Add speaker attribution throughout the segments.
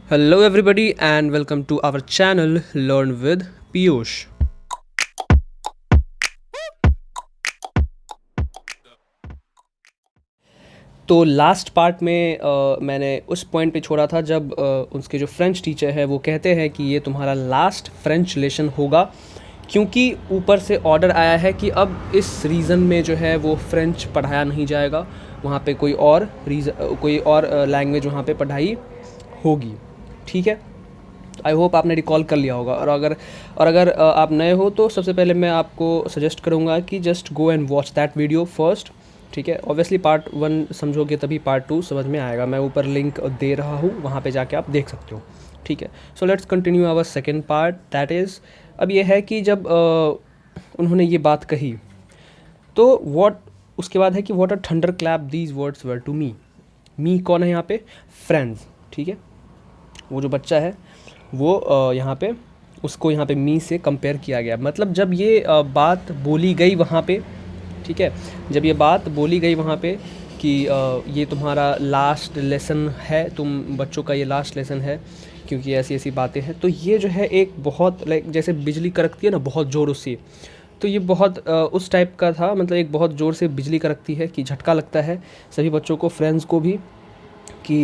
Speaker 1: Hello, everybody, and welcome to our channel Learn with Piyush. तो last part में मैंने उस पॉइंट पे छोड़ा था जब उसके जो फ्रेंच टीचर है वो कहते हैं कि ये तुम्हारा लास्ट फ्रेंच लेसन होगा, क्योंकि ऊपर से ऑर्डर आया है कि अब इस रीजन में जो है वो फ्रेंच पढ़ाया नहीं जाएगा, वहाँ पे कोई और लैंग्वेज वहाँ पे पढ़ाई होगी। ठीक है, आई होप आपने रिकॉल कर लिया होगा। और अगर आप नए हो तो सबसे पहले मैं आपको सजेस्ट करूँगा कि just go and watch that video first. ठीक है, ऑब्वियसली पार्ट 1 समझोगे तभी पार्ट 2 समझ में आएगा। मैं ऊपर लिंक दे रहा हूँ, वहाँ पे जाके आप देख सकते हो। ठीक है, so let's continue our second part, that is अब ये है कि जब उन्होंने ये बात कही तो उसके बाद है कि what a thunder clap these words were to me कौन है यहाँ पे? फ्रेंड्स। ठीक है, वो जो बच्चा है वो यहाँ पे उसको यहाँ पे मी से कंपेयर किया गया। मतलब जब ये बात बोली गई वहाँ पे, ठीक है, जब ये बात बोली गई वहाँ पे कि ये तुम्हारा लास्ट लेसन है, तुम बच्चों का ये लास्ट लेसन है क्योंकि ऐसी ऐसी बातें हैं, तो ये जो है एक बहुत लाइक जैसे बिजली कड़कती है ना बहुत ज़ोर उससे, तो ये बहुत उस टाइप का था। मतलब एक बहुत ज़ोर से बिजली कड़कती है कि झटका लगता है सभी बच्चों को, फ्रेंड्स को भी, कि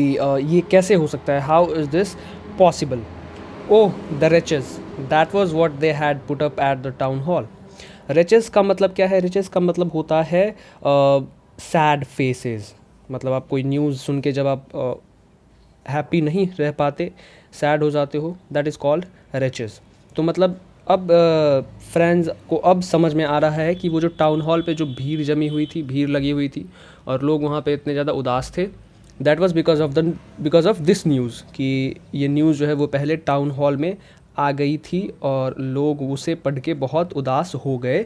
Speaker 1: ये कैसे हो सकता है, how is this possible. Oh the riches, that was what they had put up at the town hall. Riches का मतलब क्या है? रिचेस का मतलब होता है सैड फेसेस। मतलब आप कोई न्यूज़ सुन के जब आप हैप्पी नहीं रह पाते, सैड हो जाते हो, दैट इज़ कॉल्ड रिचेस। तो मतलब अब फ्रेंड्स को अब समझ में आ रहा है कि वो जो टाउन हॉल पे जो भीड़ जमी हुई थी, भीड़ लगी हुई थी और लोग वहाँ पे इतने ज़्यादा उदास थे, that was because of this news, कि ये न्यूज़ जो है वो पहले टाउन हॉल में आ गई थी और लोग उसे पढ़ के बहुत उदास हो गए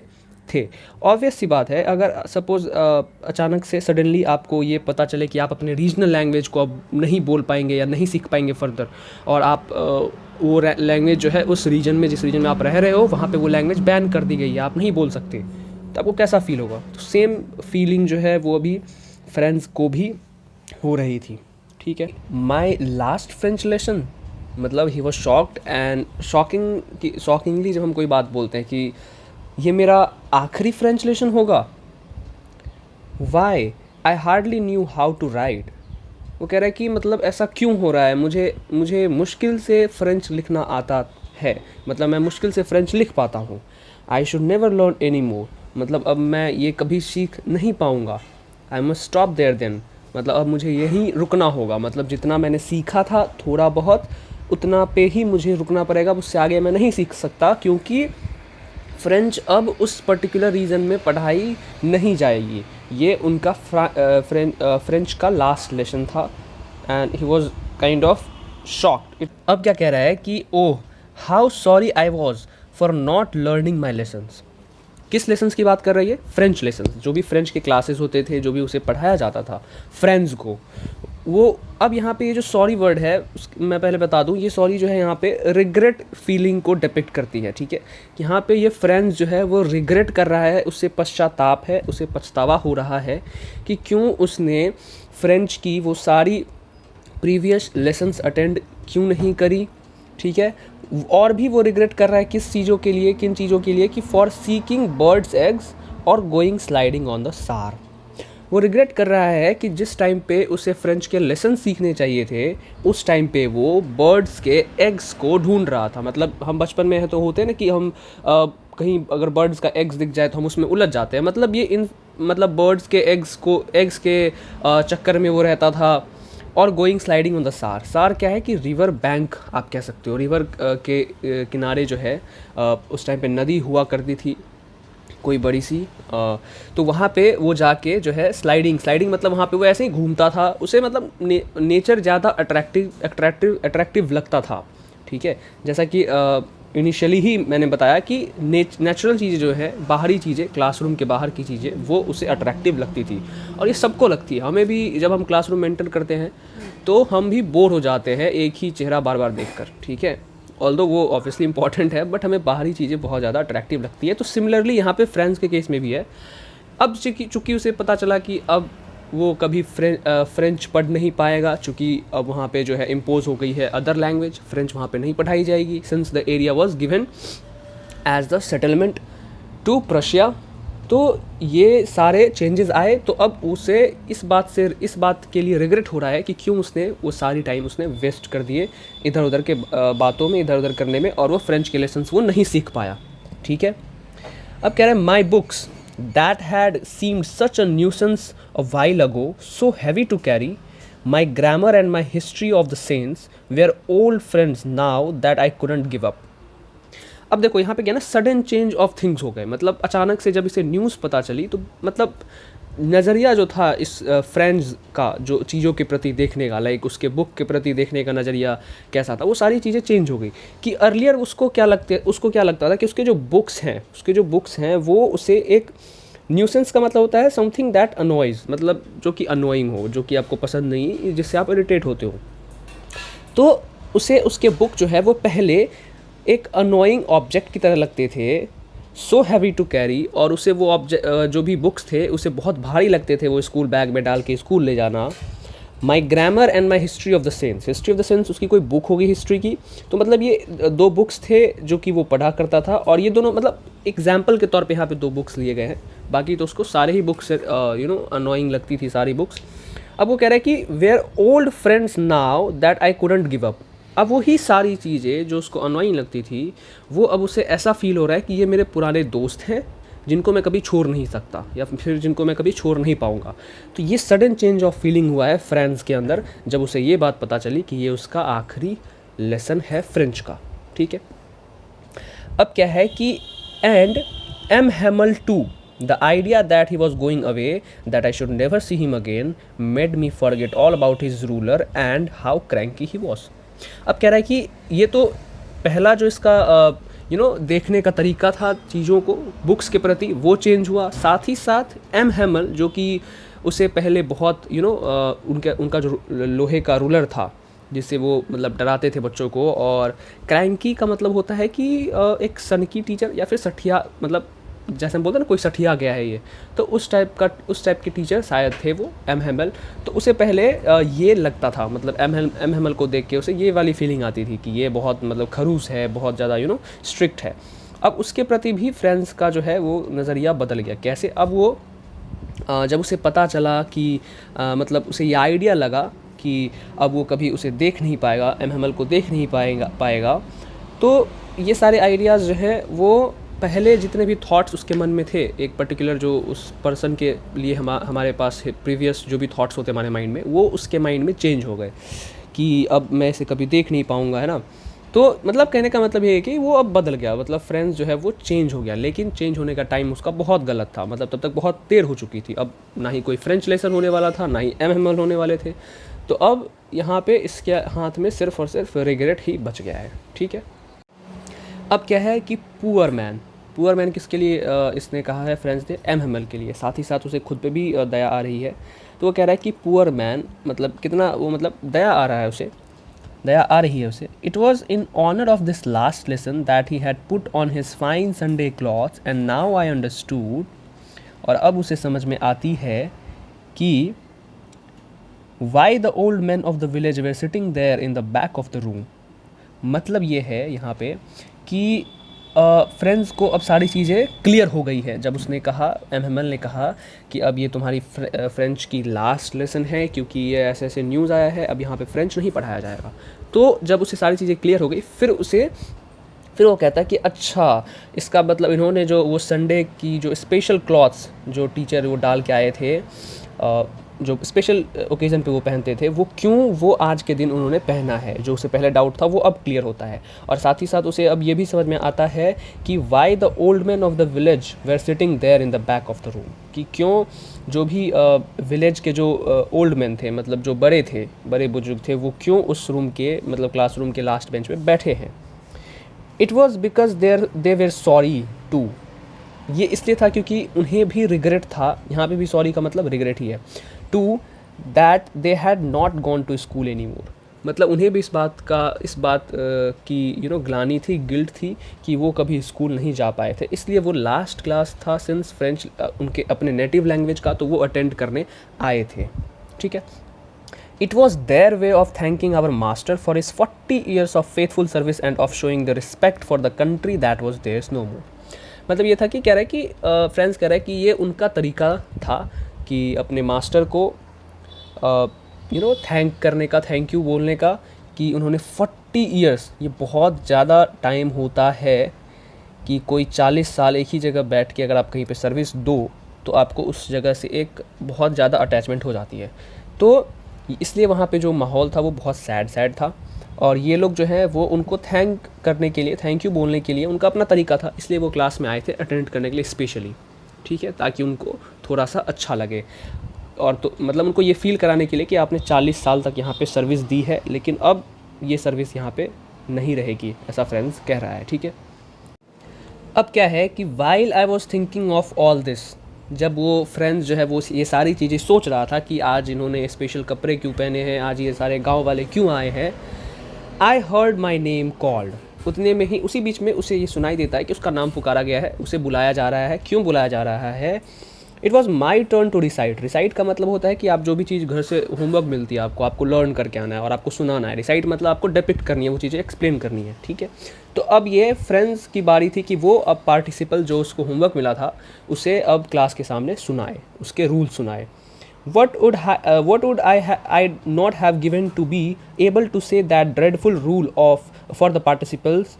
Speaker 1: थे। ऑब्वियस सी बात है, अगर सपोज़ अचानक से सडनली आपको ये पता चले कि आप अपने रीजनल लैंग्वेज को अब नहीं बोल पाएंगे या नहीं सीख पाएंगे फर्दर, और आप वो लैंग्वेज जो है उस रीजन में, जिस रीजन में आप रह रहे हो, वहाँ पे वो लैंग्वेज बैन कर दी गई है, आप नहीं बोल सकते, तो आपको कैसा फील होगा? तो सेम फीलिंग जो है वो अभी फ्रेंड्स को भी हो रही थी। ठीक है, माई लास्ट फ्रेंच लेसन, मतलब he was shocked and shockingly जब हम कोई बात बोलते हैं कि ये मेरा आखिरी फ्रेंच लेसन होगा, why I hardly knew how to write. वो कह रहा है कि मतलब ऐसा क्यों हो रहा है, मुझे मुश्किल से फ्रेंच लिखना आता है, मतलब मैं मुश्किल से फ्रेंच लिख पाता हूँ। I should never learn any more, मतलब अब मैं ये कभी सीख नहीं पाऊँगा। I must stop there then, मतलब अब मुझे यहीं रुकना होगा, मतलब जितना मैंने सीखा था थोड़ा बहुत उतना पे ही मुझे रुकना पड़ेगा, उससे आगे मैं नहीं सीख सकता, क्योंकि फ्रेंच अब उस पर्टिकुलर रीजन में पढ़ाई नहीं जाएगी। ये उनका फ्रेंच का लास्ट लेसन था and he was kind of shocked. अब क्या कह रहा है कि oh how sorry I was for not learning my lessons. किस लेसन्स की बात कर रही है? फ्रेंच लेसन्स, जो भी फ्रेंच के क्लासेस होते थे, जो भी उसे पढ़ाया जाता था फ्रेंड्स को, वो अब यहाँ पे ये जो सॉरी वर्ड है, मैं पहले बता दूँ, ये सॉरी जो है यहाँ पे रिग्रेट फीलिंग को डिपिक्ट करती है। ठीक है, यहाँ पे ये फ्रेंड्स जो है वो रिग्रेट कर रहा है, उससे पश्चाताप है, उसे पछतावा हो रहा है कि क्यों उसने फ्रेंच की वो सारी प्रीवियस लेसन्स अटेंड क्यों नहीं करी। ठीक है, और भी वो रिग्रेट कर रहा है किस चीज़ों के लिए, किन चीज़ों के लिए, कि फॉर सीकिंग बर्ड्स एग्स और गोइंग स्लाइडिंग ऑन द सार। वो रिग्रेट कर रहा है कि जिस टाइम पे उसे फ्रेंच के लेसन सीखने चाहिए थे, उस टाइम पे वो बर्ड्स के एग्स को ढूंढ रहा था। मतलब हम बचपन में है तो होते हैं ना कि हम कहीं अगर बर्ड्स का एग्स दिख जाए तो हम उसमें उलझ जाते हैं। मतलब ये मतलब बर्ड्स के एग्स के चक्कर में वो रहता था। और गोइंग स्लाइडिंग ऑन द सार, सार क्या है कि रिवर बैंक आप कह सकते हो, रिवर के किनारे जो है उस टाइम पे नदी हुआ करती थी कोई बड़ी सी, तो वहाँ पे वो जाके जो है स्लाइडिंग मतलब वहाँ पे वो ऐसे ही घूमता था, उसे मतलब नेचर ज़्यादा अट्रैक्टिव लगता था। ठीक है, जैसा कि इनिशियली ही मैंने बताया कि नेचुरल चीज़ें जो है, बाहरी चीज़ें, क्लासरूम के बाहर की चीज़ें, वो उसे अट्रैक्टिव लगती थी। और ये सबको लगती है, हमें भी जब हम क्लासरूम में एंटर करते हैं तो हम भी बोर हो जाते हैं एक ही चेहरा बार बार देखकर। ठीक है, ऑल्दो वो ऑब्वियसली इंपॉर्टेंट है, बट हमें बाहरी चीज़ें बहुत ज़्यादा अट्रैक्टिव लगती है। तो सिमिलरली यहाँ पे फ्रेंड्स के केस में भी है। अब चूँकि उसे पता चला कि अब वो कभी फ्रेंच पढ़ नहीं पाएगा, चूँकि अब वहाँ पे जो है इम्पोज हो गई है अदर लैंग्वेज, फ्रेंच वहाँ पे नहीं पढ़ाई जाएगी, since the area was given as the settlement to Prussia. तो ये सारे चेंजेस आए, तो अब उसे इस बात के लिए रिग्रेट हो रहा है कि क्यों उसने वो सारी टाइम उसने वेस्ट कर दिए इधर उधर के बातों में, इधर उधर करने में, और वो फ्रेंच के लेसन्स वो नहीं सीख पाया। ठीक है, अब कह रहे हैं my books that had seemed such a nuisance a while ago, so heavy to carry, my grammar and my history of the saints were old friends now that I couldn't give up. अब देखो यहाँ पे क्या ना, sudden change of things हो गए, मतलब अचानक से जब इसे न्यूज़ पता चली तो मतलब नज़रिया जो था इस फ्रेंड्स का, जो चीज़ों के प्रति देखने का, लाइक उसके बुक के प्रति देखने का नज़रिया कैसा था, वो सारी चीज़ें चेंज हो गई। कि अर्लियर उसको क्या लगता था कि उसके जो बुक्स हैं वो उसे एक न्यूसेंस का मतलब होता है समथिंग दैट अनॉइज, मतलब जो कि अनोइंग हो, जो कि आपको पसंद नहीं, जिससे आप इरिटेट होते हो। तो उसे उसके बुक जो है वो पहले एक अनोइंग ऑब्जेक्ट की तरह लगते थे, सो हैवी टू कैरी, और उसे वो जो भी बुक्स थे उसे बहुत भारी लगते थे वो स्कूल बैग में डाल के स्कूल ले जाना। My grammar and my history of the sense उसकी कोई बुक होगी हिस्ट्री की, तो मतलब ये दो बुक्स थे जो कि वो पढ़ा करता था, और ये दोनों मतलब एग्जाम्पल के तौर पे यहाँ पे दो बुक्स लिए गए हैं, बाकी तो उसको सारे ही बुक्स अनोइंग लगती थी सारी बुक्स। अब वो कह रहा है कि were old friends now that I couldn't give up. अब वही सारी चीज़ें जो उसको अनोइंग लगती थी, वो अब उसे ऐसा फील हो रहा है कि ये मेरे पुराने दोस्त हैं जिनको मैं कभी छोड़ नहीं सकता, या फिर जिनको मैं कभी छोड़ नहीं पाऊँगा। तो ये सडन चेंज ऑफ फीलिंग हुआ है फ्रेंड्स के अंदर जब उसे ये बात पता चली कि ये उसका आखिरी लेसन है फ्रेंच का। ठीक है, अब क्या है कि and M Hamel too the idea that he was going away that I should never see him again made me forget all about his ruler and how cranky he was. अब कह रहा है कि ये तो पहला जो इसका देखने का तरीका था चीज़ों को बुक्स के प्रति, वो चेंज हुआ। साथ ही साथ एम हेमल जो कि उसे पहले बहुत उनका जो लोहे का रूलर था जिससे वो मतलब डराते थे बच्चों को, और क्रैंकी का मतलब होता है कि एक सनकी टीचर या फिर सठिया, मतलब जैसे हम बोलते हैं ना कोई सठिया गया है ये, तो उस टाइप के टीचर शायद थे वो एम हेमल। तो उसे पहले ये लगता था, मतलब एम हेमल को देख के उसे ये वाली फीलिंग आती थी कि ये बहुत मतलब खरूस है, बहुत ज़्यादा स्ट्रिक्ट है। अब उसके प्रति भी फ्रेंड्स का जो है वो नज़रिया बदल गया। कैसे? अब वो जब उसे पता चला कि मतलब उसे ये आइडिया लगा कि अब वो कभी उसे देख नहीं पाएगा, एम हेमल को देख नहीं पाएगा, तो ये सारे आइडियाज़ जो है वो पहले जितने भी थॉट्स उसके मन में थे, एक पर्टिकुलर जो उस पर्सन के लिए हमारे पास प्रीवियस जो भी थॉट्स होते हमारे माइंड में, वो उसके माइंड में चेंज हो गए कि अब मैं इसे कभी देख नहीं पाऊँगा, है ना। तो मतलब कहने का मतलब ये है कि वो अब बदल गया, मतलब फ्रेंड्स जो है वो चेंज हो गया, लेकिन चेंज होने का टाइम उसका बहुत गलत था, मतलब तब तक बहुत देर हो चुकी थी। अब ना ही कोई फ्रेंच लेसन होने वाला था, ना ही एम हेमल होने वाले थे। तो अब यहाँ पे इसके हाथ में सिर्फ और सिर्फ रिग्रेट ही बच गया है। ठीक है, अब क्या है कि पुअर मैन किसके लिए इसने कहा है फ्रेंड्स ने? एम हेमल के लिए। साथ ही साथ उसे खुद पे भी दया आ रही है, तो वो कह रहा है कि पुअर मैन मतलब कितना वो मतलब दया आ रही है उसे। It was in honour of this last lesson that he had put on his fine Sunday clothes and now I understood. और अब उसे समझ में आती है कि why the old man of the village were sitting there in the back of the room. मतलब ये है यहाँ पे कि फ्रेंड्स को अब सारी चीज़ें क्लियर हो गई है। जब उसने कहा, एम हेमल ने कहा कि अब ये तुम्हारी फ्रेंच की लास्ट लेसन है क्योंकि ये ऐसे ऐसे न्यूज़ आया है, अब यहाँ पे फ्रेंच नहीं पढ़ाया जाएगा। तो जब उसे सारी चीज़ें क्लियर हो गई, फिर वो कहता है कि अच्छा, इसका मतलब इन्होंने जो वो संडे की जो स्पेशल क्लॉथ्स जो टीचर वो डाल के आए थे, जो स्पेशल ओकेज़न पे वो पहनते थे, वो क्यों वो आज के दिन उन्होंने पहना है, जो उसे पहले डाउट था वो अब क्लियर होता है। और साथ ही साथ उसे अब ये भी समझ में आता है कि why the old man of the village were sitting there in the back of the room, कि क्यों जो भी विलेज के जो ओल्ड मैन थे, मतलब जो बड़े बुजुर्ग थे, वो क्यों उस रूम के मतलब क्लासरूम के लास्ट बेंच पे बैठे हैं। It was because they were sorry too. ये इसलिए था क्योंकि उन्हें भी रिग्रेट था, यहाँ पे भी सॉरी का मतलब रिग्रेट ही है, too that they had not gone to school any more. मतलब उन्हें भी इस बात की ग्लानि थी, गिल्ट थी कि वो कभी स्कूल नहीं जा पाए थे, इसलिए वो लास्ट क्लास था सिंस फ्रेंच उनके अपने नेटिव लैंग्वेज का, तो वो अटेंड करने आए थे। ठीक है। It was their way of thanking our master for his 40 years of faithful service and of showing the respect for the country that was theirs no more. मतलब ये था कि कह रहा है कि फ्रेंड्स कह रहा है कि ये उनका तरीका था कि अपने मास्टर को थैंक करने का, थैंक यू बोलने का, कि उन्होंने 40 ईयर्स, ये बहुत ज़्यादा टाइम होता है कि कोई 40 साल एक ही जगह बैठ के अगर आप कहीं पे सर्विस दो तो आपको उस जगह से एक बहुत ज़्यादा अटैचमेंट हो जाती है। तो इसलिए वहाँ पे जो माहौल था वो बहुत सैड था, और ये लोग जो है वो उनको थैंक करने के लिए, थैंक यू बोलने के लिए उनका अपना तरीका था, इसलिए वो क्लास में आए थे अटेंड करने के लिए स्पेशली। ठीक है, ताकि उनको थोड़ा सा अच्छा लगे, और तो मतलब उनको ये फ़ील कराने के लिए कि आपने 40 साल तक यहाँ पे सर्विस दी है, लेकिन अब ये सर्विस यहाँ पे नहीं रहेगी, ऐसा फ्रेंड्स कह रहा है। ठीक है। अब क्या है कि while I was thinking of all this, जब वो फ्रेंड्स जो है वो ये सारी चीज़ें सोच रहा था कि आज इन्होंने स्पेशल कपड़े क्यों पहने हैं, आज ये सारे गांव वाले क्यों आए हैं, I heard my name called, उतने में ही उसी बीच में उसे ये सुनाई देता है कि उसका नाम पुकारा गया है, उसे बुलाया जा रहा है। क्यों बुलाया जा रहा है? It was my turn to recite. Recite का मतलब होता है कि आप जो भी चीज़ घर से होमवर्क मिलती है आपको लर्न करके आना है और आपको सुनाना है। रिसाइट मतलब आपको डिपिक्ट करनी है, वो चीज़ें एक्सप्लेन करनी है। ठीक है। तो अब ये फ्रेंड्स की बारी थी कि वो अब पार्टिसिपल जो उसको होमवर्क मिला था उसे अब क्लास के सामने सुनाए, उसके रूल सुनाए। What would I not have given to be able to say that dreadful rule for the participants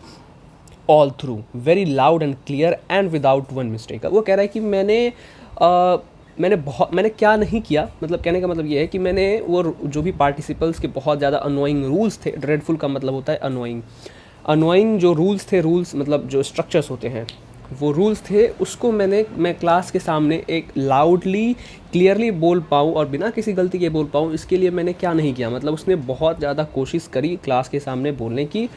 Speaker 1: all through, very loud and clear and without one mistake। वो कह रहा है कि मैंने क्या नहीं किया, मतलब कहने का मतलब ये है कि मैंने वो जो भी पार्टिसिपल्स के बहुत ज़्यादा अनोइंग रूल्स थे, ड्रेडफुल का मतलब होता है अनोइंग जो रूल्स थे, रूल्स मतलब जो स्ट्रक्चर्स होते हैं, वो रूल्स थे, उसको मैं क्लास के सामने एक लाउडली क्लियरली बोल पाऊँ और बिना किसी गलती के बोल पाऊँ, इसके लिए मैंने क्या नहीं किया। मतलब उसने बहुत ज़्यादा कोशिश करी क्लास के सामने बोलने की,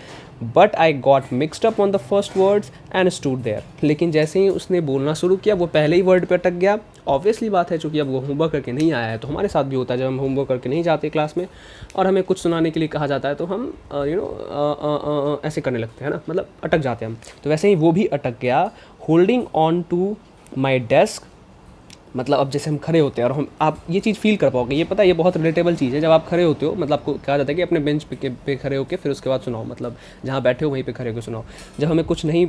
Speaker 1: but I got mixed up on the first words and stood there. लेकिन जैसे ही उसने बोलना शुरू किया वो पहले ही वर्ड पे अटक गया। ऑब्वियसली बात है, चूँकि अब वो होमवर्क करके नहीं आया है, तो हमारे साथ भी होता है जब हम होमवर्क करके नहीं जाते क्लास में और हमें कुछ सुनाने के लिए कहा जाता है तो हम ऐसे करने लगते हैं ना, मतलब अटक जाते हैं हम। तो वैसे ही वो भी अटक गया। Holding on to my desk, मतलब अब जैसे हम खड़े होते हैं और आप ये चीज़ फील कर पाओगे, ये पता है ये बहुत रिलेटेबल चीज़ है। जब आप खड़े होते हो, मतलब आपको कहा जाता है कि अपने बेंच पे खड़े होकर फिर उसके बाद सुनाओ, मतलब जहाँ बैठे हो वहीं पे खड़े होकर सुनाओ। जब हमें कुछ नहीं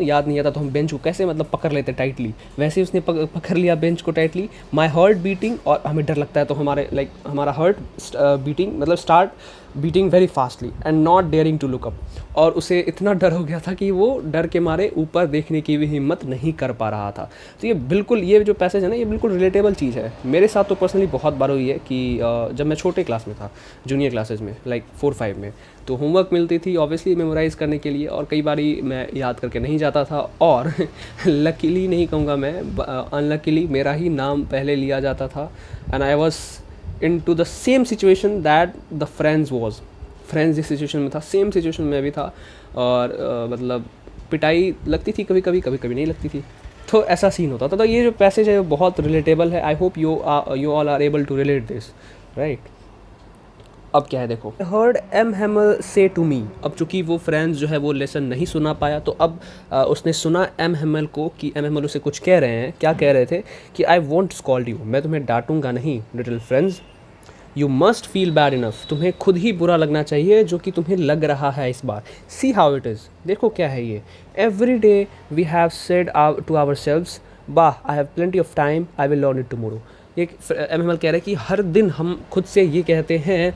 Speaker 1: याद नहीं आता तो हम बेंच को कैसे मतलब पकड़ लेते टाइटली, वैसे ही उसने पकड़ लिया बेंच को टाइटली। माई हार्ट बीटिंग, और हमें डर लगता है तो हमारा हार्ट बीटिंग मतलब start beating very fastly and not daring to look up. और उसे इतना डर हो गया था कि वो डर के मारे ऊपर देखने की भी हिम्मत नहीं कर पा रहा था। तो ये बिल्कुल, ये जो पैसेज है ना, ये बिल्कुल रिलेटेबल चीज़ है। मेरे साथ तो पर्सनली बहुत बार हुई है कि जब मैं छोटे क्लास में था, जूनियर क्लासेज में, लाइक 4-5 में, तो होमवर्क मिलती थी ऑब्वियसली मेमोराइज़ करने के लिए, और कई बारी मैं याद करके नहीं जाता था, और लकीली नहीं कहूँगा मैं, अनलकीली मेरा ही नाम पहले लिया जाता था। And I was into the same situation that the friends जिस सिचुएशन में था, सेम सिचुएशन में भी था, और मतलब पिटाई लगती थी कभी कभी नहीं लगती थी, तो ऐसा सीन होता था। तो ये जो पैसेज है वो बहुत रिलेटेबल है। I hope you all are able to relate this, right. अब क्या है देखो, हर्ड एम हेमल से टू मी। अब चूंकि वो फ्रेंड्स जो है वो लेसन नहीं सुना पाया, तो अब उसने सुना एम हेमल को कि एम हेमल उसे कुछ कह रहे हैं। क्या कह रहे थे कि आई वोंट स्कॉल्ड यू, मैं तुम्हें डांटूंगा नहीं little friends, you must feel bad enough, तुम्हें खुद ही बुरा लगना चाहिए जो कि तुम्हें लग रहा है इस बार। सी हाउ इट इज़, देखो क्या है ये। Every day we have said to ourselves, वाह I have plenty of time, I will learn it tomorrow. ये एम कह रहे हैं कि हर दिन हम खुद से ये कहते हैं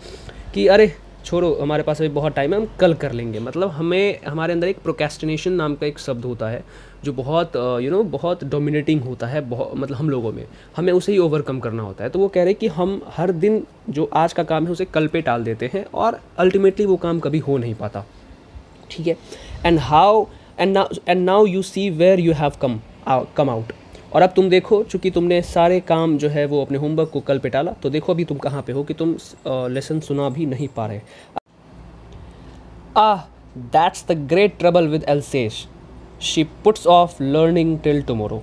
Speaker 1: कि अरे छोड़ो, हमारे पास अभी बहुत टाइम है, हम कल कर लेंगे। मतलब हमारे अंदर एक प्रोक्रेस्टिनेशन नाम का एक शब्द होता है जो बहुत बहुत डोमिनेटिंग होता है, मतलब हम लोगों में, हमें उसे ही ओवरकम करना होता है। तो वो कह रहे हैं कि हम हर दिन जो आज का काम है उसे कल पे टाल देते हैं, और अल्टीमेटली वो काम कभी हो नहीं पाता। ठीक है। And now you see where you have come out. और अब तुम देखो, चूँकि तुमने सारे काम जो है वो अपने होमवर्क को कल पे टाला, तो देखो अभी तुम कहाँ पे हो कि तुम लेसन सुना भी नहीं पा रहे। That's the great trouble with Alsace, she puts off learning till tomorrow.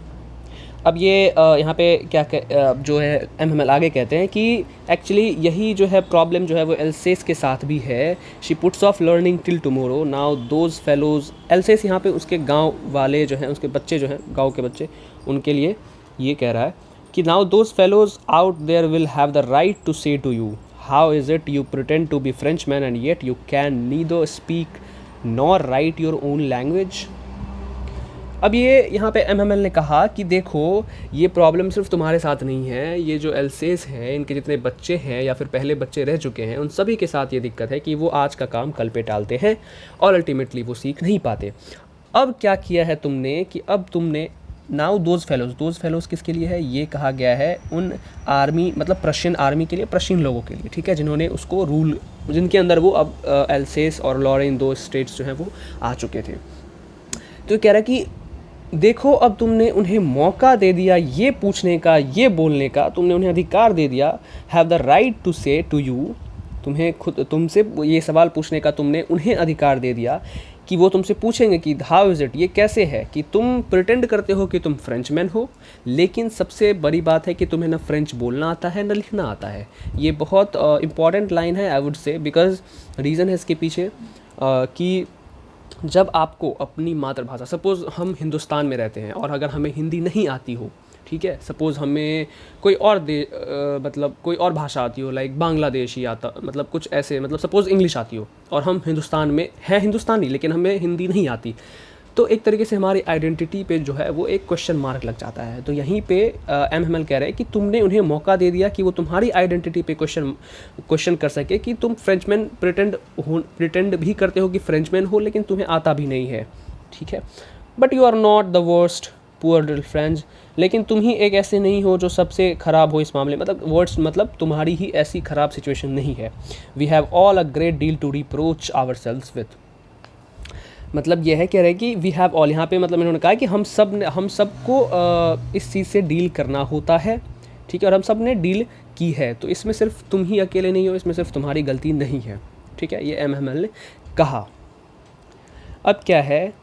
Speaker 1: अब ये यहाँ पे जो है एमएमएल आगे कहते हैं कि एक्चुअली यही जो है प्रॉब्लम जो है वो एल्सेस के साथ भी है। She puts off learning till tomorrow now those fellows. Else's यहाँ पे उसके गांव वाले जो हैं, उसके बच्चे जो हैं, गांव के बच्चे, उनके लिए ये कह रहा है कि now those fellows out there will have the right to say to you how is it you pretend to be Frenchman and yet you can neither speak nor write your own language. अब ये यहाँ पे MML ने कहा कि देखो ये problem सिर्फ तुम्हारे साथ नहीं है, ये जो एल्सेस हैं, इनके जितने बच्चे हैं या फिर पहले बच्चे रह चुके हैं, उन सभी के साथ ये दिक्कत है कि वो आज का काम कल पे टालते हैं और अल्टीमेटली वो सीख नहीं पाते। अब क्या किया है तुमने कि अब तुमने नाउ दोज फेलोज़ किसके लिए है? ये कहा गया है उन आर्मी, मतलब प्रशियन आर्मी के लिए, प्रशियन लोगों के लिए, ठीक है, जिन्होंने उसको रूल, जिनके अंदर वो अब एल्सेस और लॉरेन, दो स्टेट्स जो हैं वो आ चुके थे। तो कह रहा है कि देखो अब तुमने उन्हें मौका दे दिया ये पूछने का, ये बोलने का, तुमने उन्हें अधिकार दे दिया। Have the right to say to you, तुमसे ये सवाल पूछने का तुमने उन्हें अधिकार दे दिया कि वो तुमसे पूछेंगे कि हाउ इज़ इट, ये कैसे है कि तुम प्रिटेंड करते हो कि तुम फ्रेंचमैन हो, लेकिन सबसे बड़ी बात है कि तुम्हें ना फ्रेंच बोलना आता है ना लिखना आता है। ये बहुत इंपॉर्टेंट लाइन है I would say, because reason है इसके पीछे कि जब आपको अपनी मातृभाषा, सपोज़ हम हिंदुस्तान में रहते हैं और अगर हमें हिंदी नहीं आती हो, ठीक है, सपोज़ हमें कोई और मतलब कोई और भाषा आती हो, लाइक बांग्लादेशी आता, मतलब कुछ ऐसे, मतलब सपोज़ इंग्लिश आती हो और हम हिंदुस्तान में हैं, हिंदुस्तानी, लेकिन हमें हिंदी नहीं आती, तो एक तरीके से हमारी आइडेंटिटी पे जो है वो एक क्वेश्चन मार्क लग जाता है। तो यहीं पे एमएमएल कह रहे हैं कि तुमने उन्हें मौका दे दिया कि वो तुम्हारी आइडेंटिटी पे क्वेश्चन कर सके कि तुम फ्रेंचमैन प्रिटेंड भी करते हो कि फ्रेंचमैन हो, लेकिन तुम्हें आता भी नहीं है, ठीक है। But you are not the worst poor little French, लेकिन तुम ही एक ऐसे नहीं हो जो सबसे ख़राब हो इस मामले में, मतलब वर्ड्स, मतलब तुम्हारी ही ऐसी ख़राब सिचुएशन नहीं है। We have all a great deal to reproach ourselves with, मतलब यह है कह रहे हैं कि वी हैव ऑल, यहाँ पे मतलब इन्होंने कहा कि हम सबको इस चीज़ से डील करना होता है, ठीक है, और हम सब ने डील की है, तो इसमें सिर्फ तुम ही अकेले नहीं हो, इसमें सिर्फ तुम्हारी गलती नहीं है, ठीक है, ये एमएमएल ने कहा। अब क्या है,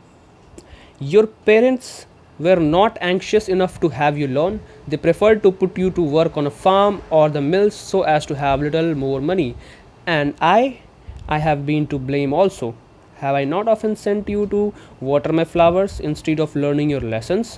Speaker 1: your parents were not anxious enough to have you learn. They preferred to put you to work on a farm or the mills so as to have little more money. And I have been to blame also. Have I not often sent you to water my flowers instead of learning your lessons?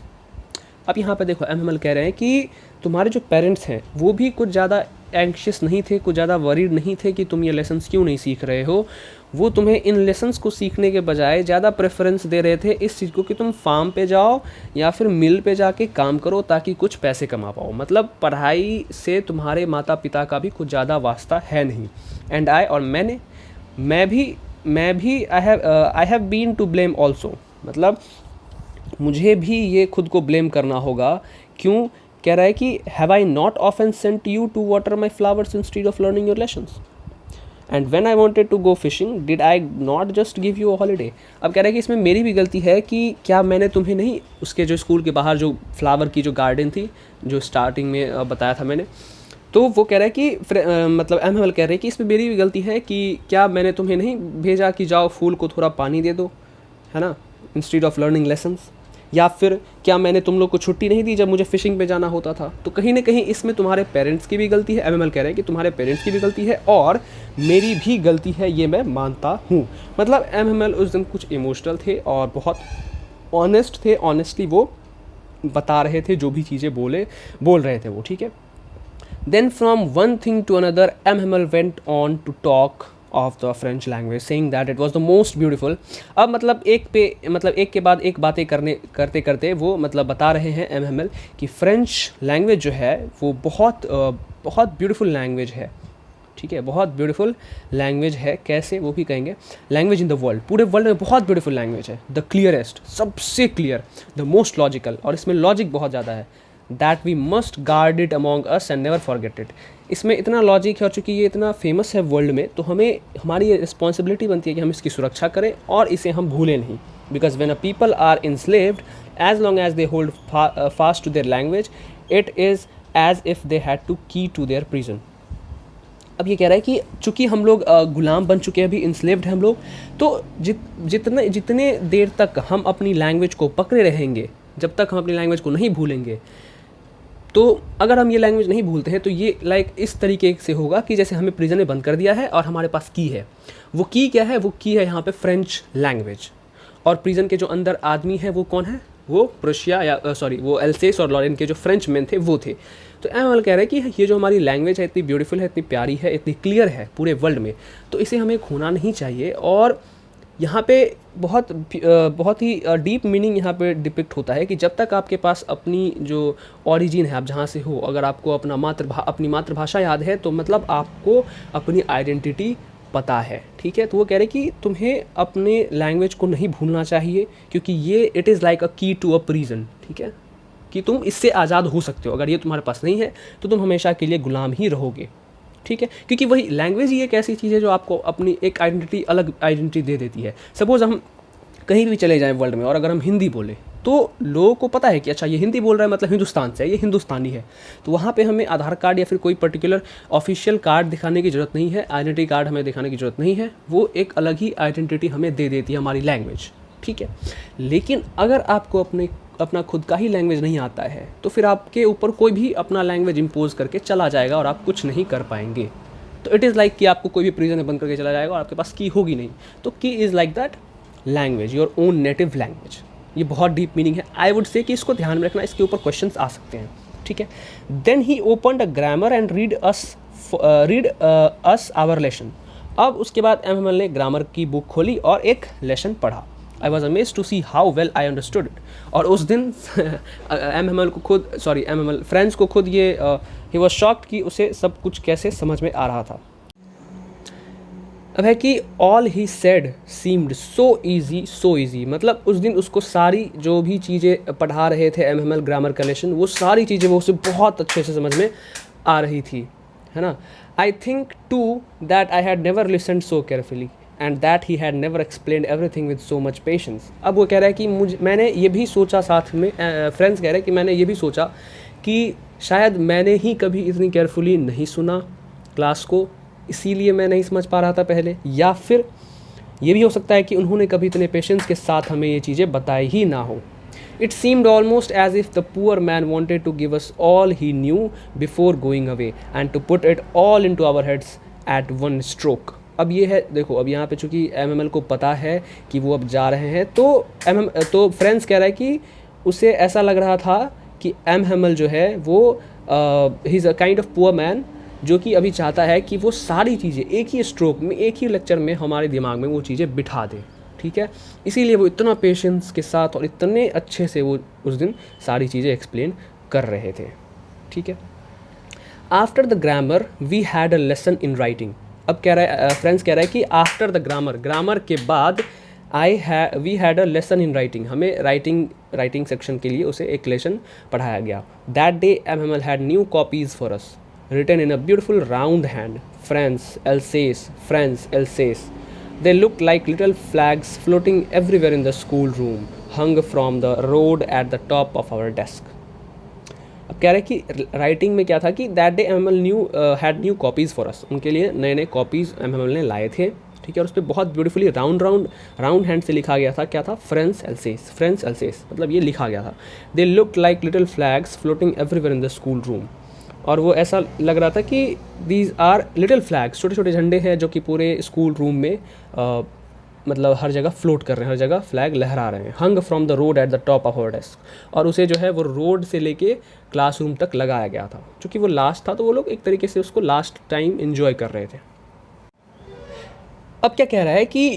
Speaker 1: अब यहाँ पे देखो MML कह रहे हैं कि तुम्हारे जो पेरेंट्स हैं वो भी कुछ ज़्यादा एंक्शियस नहीं थे, कुछ ज़्यादा वरीड नहीं थे कि तुम ये लेसन्स क्यों नहीं सीख रहे हो। वो तुम्हें इन लेसन्स को सीखने के बजाय ज़्यादा प्रेफरेंस दे रहे थे इस चीज़ को कि तुम फार्म पे जाओ या फिर मिल पे जाके काम करो ताकि कुछ पैसे कमा पाओ। मतलब पढ़ाई से तुम्हारे माता पिता का भी कुछ ज़्यादा वास्ता है नहीं। एंड आई, और मैं भी I have been to blame also, मतलब मुझे भी ये खुद को ब्लेम करना होगा। क्यों? कह रहा है कि have I not often sent you to water my flowers instead of learning your lessons, and when I wanted to go fishing did I not just give you a holiday. अब कह रहा है कि इसमें मेरी भी गलती है कि क्या मैंने तुम्हें नहीं, उसके जो स्कूल के बाहर जो फ्लावर की जो गार्डन थी जो स्टार्टिंग में बताया था मैंने, तो वो कह रहा है कि मतलब एमएमएल कह रहे हैं कि इसमें मेरी भी गलती है कि क्या मैंने तुम्हें नहीं भेजा कि जाओ फूल को थोड़ा पानी दे दो, है ना, इंस्टीड ऑफ लर्निंग लेसन्स, या फिर क्या मैंने तुम लोग को छुट्टी नहीं दी जब मुझे फ़िशिंग पे जाना होता था। तो कहीं ना कहीं इसमें तुम्हारे पेरेंट्स की भी गलती है। एमएमएल कह रहे हैं कि तुम्हारे पेरेंट्स की भी गलती है और मेरी भी गलती है, ये मैं मानता हूँ। मतलब एमएमएल उस दिन कुछ इमोशनल थे और बहुत ऑनेस्ट थे, ऑनेस्टली वो बता रहे थे जो भी चीज़ें बोल रहे थे वो, ठीक है। Then from one thing to another MML went on to talk of the French language, saying that it was the most beautiful। अब मतलब एक के बाद एक बातें करते करते वो मतलब बता रहे हैं एमएमएल कि फ्रेंच लैंग्वेज जो है वो बहुत ब्यूटीफुल लैंग्वेज है, ठीक है, बहुत ब्यूटीफुल लैंग्वेज है। कैसे, वो भी कहेंगे। लैंग्वेज इन द वर्ल्ड, पूरे वर्ल्ड में बहुत ब्यूटीफुल लैंग्वेज है। द क्लियरेस्ट, सबसे क्लियर, द मोस्ट लॉजिकल, और इसमें लॉजिक बहुत ज़्यादा है। That we must guard it among us and never forget it. इसमें इतना लॉजिक है और चूँकि ये इतना फेमस है वर्ल्ड में, तो हमारी ये रिस्पॉन्सिबिलिटी बनती है कि हम इसकी सुरक्षा करें और इसे हम भूलें नहीं। Because when a people are enslaved, as long as they hold fast to their language, it is as if they had to key to their prison. अब ये कह रहा है कि चूँकि हम लोग गुलाम बन चुके हैं, अभी इंस्लेव्ड हैं हम लोग, तो जितने देर तक हम अपनी लैंग्वेज को पकड़े रहेंगे, जब तक हम अपनी लैंग्वेज को नहीं भूलेंगे, तो अगर हम ये लैंग्वेज नहीं भूलते हैं तो ये लाइक इस तरीके से होगा कि जैसे हमें प्रिजन में बंद कर दिया है और हमारे पास की है। वो की क्या है? वो की है यहाँ पे फ्रेंच लैंग्वेज। और प्रिजन के जो अंदर आदमी है वो कौन है? वो प्रुशिया या वो एल्सेस और लॉरेन के जो फ्रेंच मैन थे वो थे। तो एमएमएल कह रहा है कि ये जो हमारी लैंग्वेज है इतनी ब्यूटीफुल है, इतनी प्यारी है, इतनी क्लियर है पूरे वर्ल्ड में, तो इसे हमें खोना नहीं चाहिए। और यहाँ पे बहुत ही डीप मीनिंग यहाँ पे डिपिक्ट होता है कि जब तक आपके पास अपनी जो ओरिजिन है, आप जहाँ से हो, अगर आपको अपनी मातृभाषा याद है तो मतलब आपको अपनी आइडेंटिटी पता है, ठीक है। तो वो कह रहे कि तुम्हें अपने लैंग्वेज को नहीं भूलना चाहिए, क्योंकि ये इट इज़ लाइक अ की टू अ प्रिजन, ठीक है, कि तुम इससे आज़ाद हो सकते हो। अगर ये तुम्हारे पास नहीं है तो तुम हमेशा के लिए गुलाम ही रहोगे, ठीक है। क्योंकि वही लैंग्वेज ही एक ऐसी चीज़ है जो आपको अपनी एक आइडेंटिटी, अलग आइडेंटिटी दे देती है। सपोज़ हम कहीं भी चले जाएं वर्ल्ड में और अगर हम हिंदी बोलें तो लोगों को पता है कि अच्छा ये हिंदी बोल रहा है मतलब हिंदुस्तान से है, ये हिंदुस्तानी है। तो वहाँ पे हमें आधार कार्ड या फिर कोई पर्टिकुलर ऑफिशियल कार्ड दिखाने की ज़रूरत नहीं है, आइडेंटिटी कार्ड हमें दिखाने की ज़रूरत नहीं है। वो एक अलग ही आइडेंटिटी हमें दे देती है हमारी लैंग्वेज, ठीक है। लेकिन अगर आपको अपना खुद का ही लैंग्वेज नहीं आता है तो फिर आपके ऊपर कोई भी अपना लैंग्वेज इम्पोज करके चला जाएगा और आप कुछ नहीं कर पाएंगे। तो इट इज़ लाइक कि आपको कोई भी प्रिजन में बंद करके चला जाएगा और आपके पास की होगी नहीं। तो की is like that language, your own native language. ये बहुत डीप मीनिंग है। आई वुड से कि इसको ध्यान में रखना, इसके ऊपर क्वेश्चंस आ सकते हैं, ठीक है। Then he opened a grammar and read us our lesson. अब उसके बाद एमएमएल ने ग्रामर की बुक खोली और एक लेसन पढ़ा। I was amazed to see how well I understood it. और उस दिन एमएमएल फ्रेंच को खुद ये ही वॉज शॉक्ड कि उसे सब कुछ कैसे समझ में आ रहा था। अब है कि all he said seemed so easy, मतलब उस दिन उसको सारी जो भी चीज़ें पढ़ा रहे थे एमएमएल ग्रामर का लेसन, वो सारी चीज़ें वो उसे बहुत अच्छे से समझ में आ रही थी, है ना। I think too that I had never listened so carefully and that he had never explained everything with so much patience. अब वो कह रहा है कि मैंने ये भी सोचा, साथ में फ्रेंड्स कह रहे हैं कि मैंने ये भी सोचा कि शायद मैंने ही कभी इतनी केयरफुली नहीं सुना क्लास को, इसीलिए मैं नहीं समझ पा रहा था पहले, या फिर ये भी हो सकता है कि उन्होंने कभी इतने पेशेंस के साथ हमें ये चीज़ें बताई ही ना हो। It seemed almost as if the poor man wanted to give us all he knew before going away and to put it all into our heads at one stroke. अब ये है, देखो अब यहाँ पे चूँकि एमएमएल को पता है कि वो अब जा रहे हैं, तो फ्रेंड्स कह रहा है कि उसे ऐसा लग रहा था कि एमएमएल जो है वो he is a kind of poor man जो कि अभी चाहता है कि वो सारी चीज़ें एक ही स्ट्रोक में, एक ही लेक्चर में हमारे दिमाग में वो चीज़ें बिठा दे, ठीक है। इसीलिए वो इतना पेशेंस के साथ और इतने अच्छे से वो उस दिन सारी चीज़ें एक्सप्लेन कर रहे थे, ठीक है। After the grammar we had a lesson in writing. अब कह रहा है फ्रेंड्स कह रहा है कि आफ्टर द ग्रामर के बाद we had a lesson in writing, हमें राइटिंग सेक्शन के लिए उसे एक लेसन पढ़ाया गया। That day MML had new copies for us written in a beautiful round hand, France, Alsace. They looked like little flags floating everywhere in the schoolroom, hung from the road at the top of our desk. अब कह रहे हैं कि writing में क्या था कि that day MML had new copies for अस, उनके लिए नए कॉपीज़ एमएमएल ने लाए थे, ठीक है। और उस पर बहुत ब्यूटीफुली राउंड हैंड से लिखा गया था, क्या था, फ्रेंच एल्सेस, मतलब ये लिखा गया था। They looked like little flags floating everywhere in the school room. और वो ऐसा लग रहा था कि दीज आर लिटिल फ्लैग्स, छोटे छोटे झंडे हैं जो कि पूरे स्कूल रूम में मतलब हर जगह फ्लोट कर रहे हैं, हर जगह फ्लैग लहरा रहे हैं। Hung from the rod at the top of our desk, और उसे जो है वो रोड से लेके क्लासरूम तक लगाया गया था। क्योंकि वो लास्ट था तो वो लोग एक तरीके से उसको लास्ट टाइम इन्जॉय कर रहे थे। अब क्या कह रहा है कि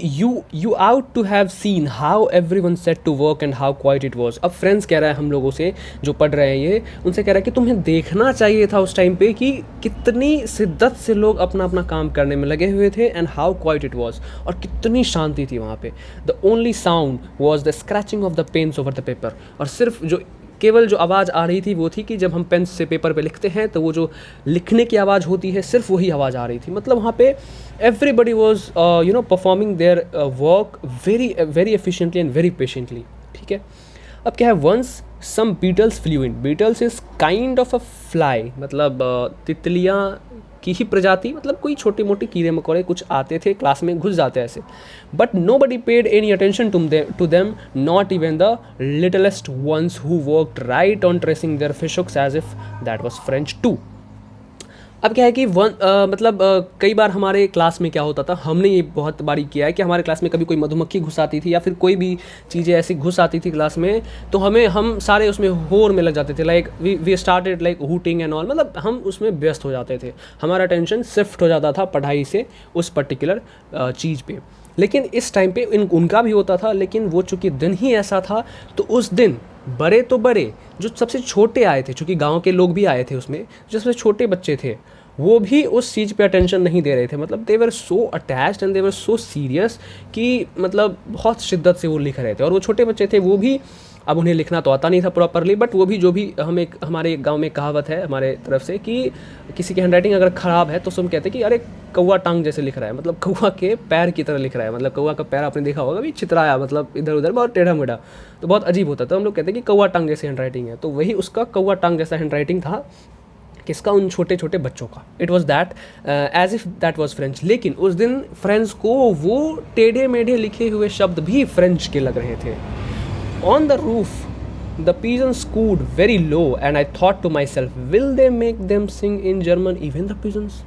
Speaker 1: you ought to have seen how everyone set to work and how quiet it was. अब फ्रेंड्स कह रहा है हम लोगों से जो पढ़ रहे हैं ये, उनसे कह रहा है कि तुम्हें देखना चाहिए था उस टाइम पे कि कितनी शिद्दत से लोग अपना अपना काम करने में लगे हुए थे, and how quiet it was, और कितनी शांति थी वहाँ पे। The only sound was the scratching of the pens over the paper, और सिर्फ केवल जो आवाज़ आ रही थी वो थी कि जब हम पेन से पेपर पे लिखते हैं तो वो जो लिखने की आवाज़ होती है सिर्फ वही आवाज़ आ रही थी। मतलब वहाँ पे everybody was performing their work very efficiently and very patiently, ठीक है। अब क्या है, once some beetles flew in, beetles is kind of a fly, मतलब तितलियाँ की ही प्रजाति, मतलब कोई छोटे मोटे कीड़े मकोड़े कुछ आते थे, क्लास में घुस जाते ऐसे, but nobody paid any attention to them, not even the littlest ones who worked right on tracing their fish hooks as if that was French too. अब क्या है कि कई बार हमारे क्लास में क्या होता था, हमने ये बहुत बारी किया है कि हमारे क्लास में कभी कोई मधुमक्खी घुस आती थी या फिर कोई भी चीज़ें ऐसी घुस आती थी क्लास में, तो हम सारे उसमें होर में लग जाते थे, like we started like hooting and all, मतलब हम उसमें व्यस्त हो जाते थे, हमारा टेंशन शिफ्ट हो जाता था पढ़ाई से उस पर्टिकुलर चीज़ पे। लेकिन इस टाइम पे उनका भी होता था, लेकिन वो चूँकि दिन ही ऐसा था, तो उस दिन बड़े तो बड़े, जो सबसे छोटे आए थे, चूँकि गांव के लोग भी आए थे उसमें, जो सबसे छोटे बच्चे थे वो भी उस चीज़ पे अटेंशन नहीं दे रहे थे, मतलब they were so attached and they were so serious कि मतलब बहुत शिद्दत से वो लिख रहे थे। और वो छोटे बच्चे थे, वो भी, अब उन्हें लिखना तो आता नहीं था प्रॉपरली, बट वो भी जो भी हमारे गांव में कहावत है हमारे तरफ से कि किसी की हैंडराइटिंग अगर ख़राब है तो हम कहते हैं कि अरे कौवा टांग जैसे लिख रहा है, मतलब कौवा के पैर की तरह लिख रहा है, मतलब कौवा का पैर आपने देखा होगा भी चितराया, मतलब इधर उधर बहुत टेढ़ा मेढ़ा, तो बहुत अजीब होता था। हम लोग कहते हैं कि कौवा टांग जैसी हैंडराइटिंग है, तो वही उसका कौवा टांग जैसा हैंडराइटिंग था, किसका, उन छोटे छोटे बच्चों का। It was that as if that was French. लेकिन उस दिन फ्रेंच को वो टेढ़े मेढ़े लिखे हुए शब्द भी फ्रेंच के लग रहे थे। On the roof the pigeons cooed very low and I thought to myself, will they make them sing in German, even the pigeons?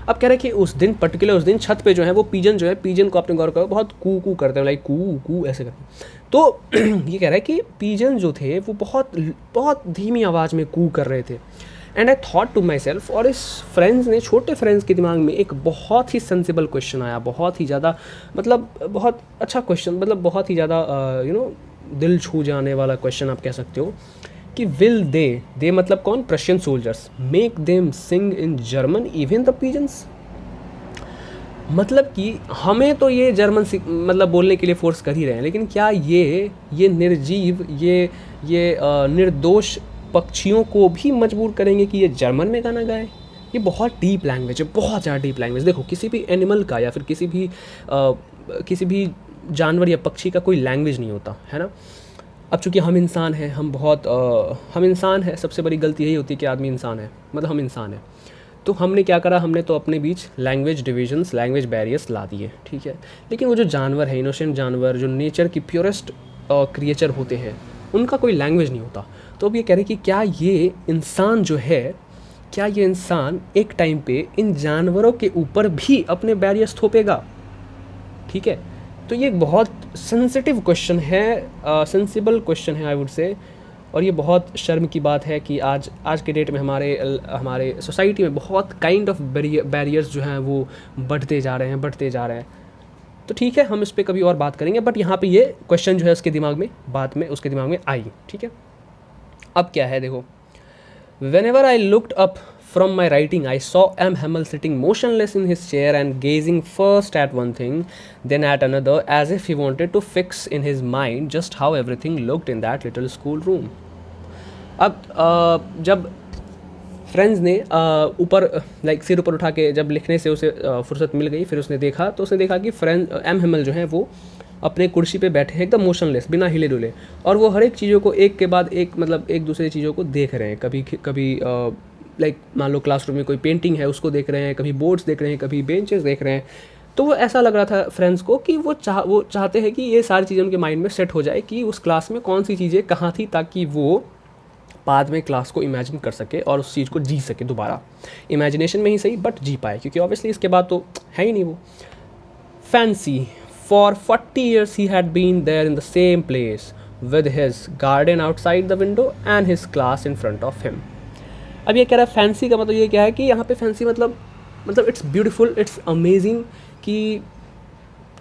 Speaker 1: अब कह रहे कि उस दिन छत पे जो है वो पीजन जो है, पीजन को आपने गौर करो बहुत कू कू करते हैं, लाइक कू कू ऐसे करते हैं। तो ये कह रहा है कि पीजन जो थे वो बहुत बहुत धीमी आवाज़ में कू कर रहे थे। And I thought to myself, और इस फ्रेंड्स ने, छोटे फ्रेंड्स के दिमाग में एक बहुत ही सेंसिबल क्वेश्चन आया, बहुत ही ज़्यादा, मतलब बहुत अच्छा क्वेश्चन, मतलब बहुत ही ज़्यादा दिल छू जाने वाला क्वेश्चन आप कह सकते हो कि विल दे मतलब कौन, Prussian soldiers, make them sing in German even the pigeons. मतलब कि हमें तो ये जर्मन मतलब बोलने के लिए फोर्स कर ही रहे हैं, लेकिन क्या ये निर्जीव, ये निर्दोष पक्षियों को भी मजबूर करेंगे कि ये जर्मन में गाना गाए? ये बहुत डीप लैंग्वेज है, बहुत ज़्यादा डीप लैंग्वेज। देखो, किसी भी एनिमल का या फिर किसी भी जानवर या पक्षी का कोई लैंग्वेज नहीं होता है ना। अब चूँकि हम इंसान हैं, हम इंसान हैं, सबसे बड़ी गलती यही होती है कि आदमी इंसान है, मतलब हम इंसान हैं, तो हमने क्या करा, हमने तो अपने बीच लैंग्वेज डिविजन्स, लैंग्वेज बैरियर्स ला दिए, ठीक है। लेकिन वो जो जानवर है, इनोसेंट जानवर, जो नेचर की प्योरेस्ट क्रिएचर होते हैं, उनका कोई लैंग्वेज नहीं होता। तो अब ये कह रहे कि क्या ये इंसान जो है, क्या ये इंसान एक टाइम पे इन जानवरों के ऊपर भी अपने बैरियर्स थोपेगा? ठीक है, तो ये बहुत सेंसिटिव क्वेश्चन है, सेंसिबल क्वेश्चन है आई वुड से। और ये बहुत शर्म की बात है कि आज के डेट में हमारे सोसाइटी में बहुत काइंड ऑफ बैरियर्स जो हैं वो बढ़ते जा रहे हैं। तो ठीक है, हम इस पर कभी और बात करेंगे, बट यहाँ पे ये क्वेश्चन जो है उसके दिमाग में आई, ठीक है। अब क्या है, देखो, whenever I looked up from my writing, I saw M. Hamel sitting motionless in his chair and gazing first at one thing, then at another, as if he wanted to fix in his mind just how everything looked in that little school room. अब जब friends ने ऊपर सिर ऊपर उठा के जब लिखने से उसे फुर्सत मिल गई, फिर उसने देखा कि एम हेमल जो है वो अपने कुर्सी पे बैठे हैं एकदम मोशनलेस, बिना हिले डुले, और वो हर एक चीज़ों को एक के बाद एक, मतलब एक दूसरे चीज़ों को देख रहे हैं। कभी मान लो क्लासरूम में कोई पेंटिंग है उसको देख रहे हैं, कभी बोर्ड्स देख रहे हैं, कभी बेंचेस देख रहे हैं। तो वो ऐसा लग रहा था फ्रेंड्स को कि वो चाहते हैं कि ये सारी चीज़ें उनके माइंड में सेट हो जाए कि उस क्लास में कौन सी चीज़ें कहाँ थी, ताकि वो बाद में क्लास को इमेजिन कर सके और उस चीज़ को जी सके दोबारा, इमेजिनेशन में ही सही बट जी पाए, क्योंकि ऑब्वियसली इसके बाद तो है ही नहीं वो। Fancy, for 40 years he had been there in the same place with his garden outside the window and his class in front of him. अब ये कह रहा है फैंसी का मतलब ये क्या है कि यहाँ पे फैंसी मतलब इट्स ब्यूटीफुल, इट्स अमेजिंग कि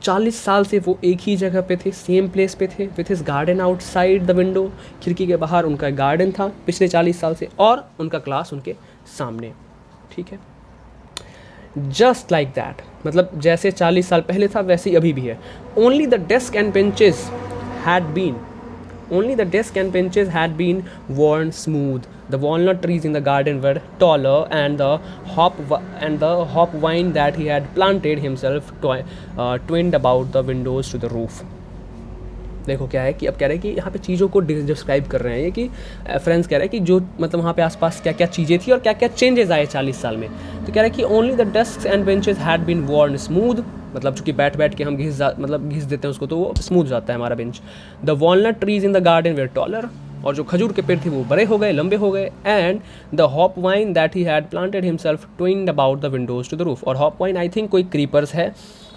Speaker 1: 40 साल से वो एक ही जगह पे थे, सेम प्लेस पे थे, with his garden outside the window, खिड़की के बाहर उनका गार्डन था पिछले 40 साल से, और उनका क्लास उनके सामने, ठीक है। जस्ट लाइक दैट, मतलब जैसे 40 साल पहले था वैसे ही अभी भी है। Only the desk and benches had been worn smooth. The walnut trees in the garden were taller, and the hop vine that he had planted himself twined about the windows to the roof. देखो क्या है कि अब कह रहे हैं कि यहाँ पे चीज़ों को डिस्क्राइब कर रहे हैं ये कि फ्रेंड्स कह रहे हैं कि जो मतलब वहाँ पे आसपास क्या क्या चीज़ें थी और क्या क्या चेंजेस आए 40 साल में। तो कह रहे हैं कि only the desks and benches had been worn smooth, मतलब चूँकि बैठ बैठ के हम घिस देते हैं उसको तो वो स्मूथ जाता है हमारा bench. The walnut trees in the garden were taller, और जो खजूर के पेड़ थे वो बड़े हो गए, लंबे हो गए। And the hop vine that he had planted himself twined about the windows to the roof, और हॉप वाइन आई थिंक कोई क्रीपर्स है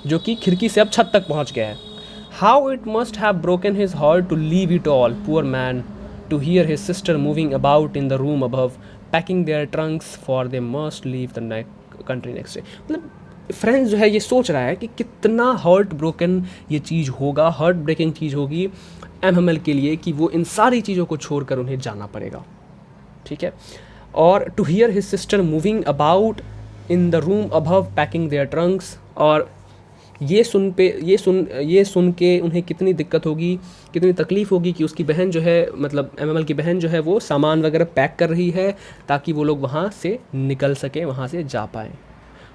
Speaker 1: जो कि खिड़की से अब छत तक पहुँच गया है। How it must have broken his heart to leave it all, poor man, to hear his sister moving about in the room above, packing their trunks for they must leave the country next day. मतलब friends जो है ये सोच रहा है कि कितना heart broken ये चीज़ होगा, हार्ट ब्रेकिंग चीज़ होगी एमएमएल के लिए कि वो इन सारी चीज़ों को छोड़कर उन्हें जाना पड़ेगा, ठीक है। और to hear his sister moving about in the room above packing their trunks, और ये सुन के उन्हें कितनी दिक्कत होगी, कितनी तकलीफ़ होगी कि उसकी बहन जो है, मतलब एमएमएल की बहन जो है वो सामान वगैरह पैक कर रही है ताकि वो लोग वहाँ से निकल सकें, वहाँ से जा पाएँ।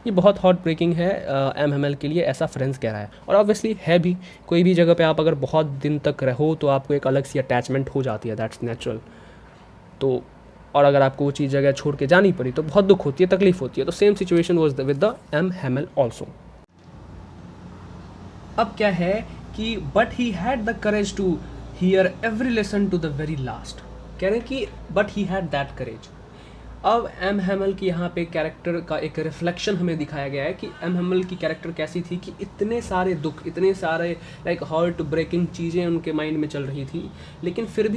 Speaker 1: ये बहुत हार्ट ब्रेकिंग है एमएमएल के लिए, ऐसा फ्रेंड्स कह रहा है। और ऑब्वियसली है भी, कोई भी जगह पे आप अगर बहुत दिन तक रहो तो आपको एक अलग सी अटैचमेंट हो जाती है, दैट्स नेचुरल। तो और अगर आपको वो चीज़ जगह छोड़ के जानी पड़ी तो बहुत दुख होती है, तकलीफ होती है। तो same situation was with the MML also. अब क्या है कि but he had the courage to hear every lesson to the very last. कह रहे हैं कि but he had that courage. अब एम हेमल की यहाँ पे कैरेक्टर का एक रिफ्लेक्शन हमें दिखाया गया है कि एम हेमल की कैरेक्टर कैसी थी कि इतने सारे दुख, इतने सारे लाइक हार्ट ब्रेकिंग चीज़ें उनके माइंड में चल रही थी, लेकिन फिर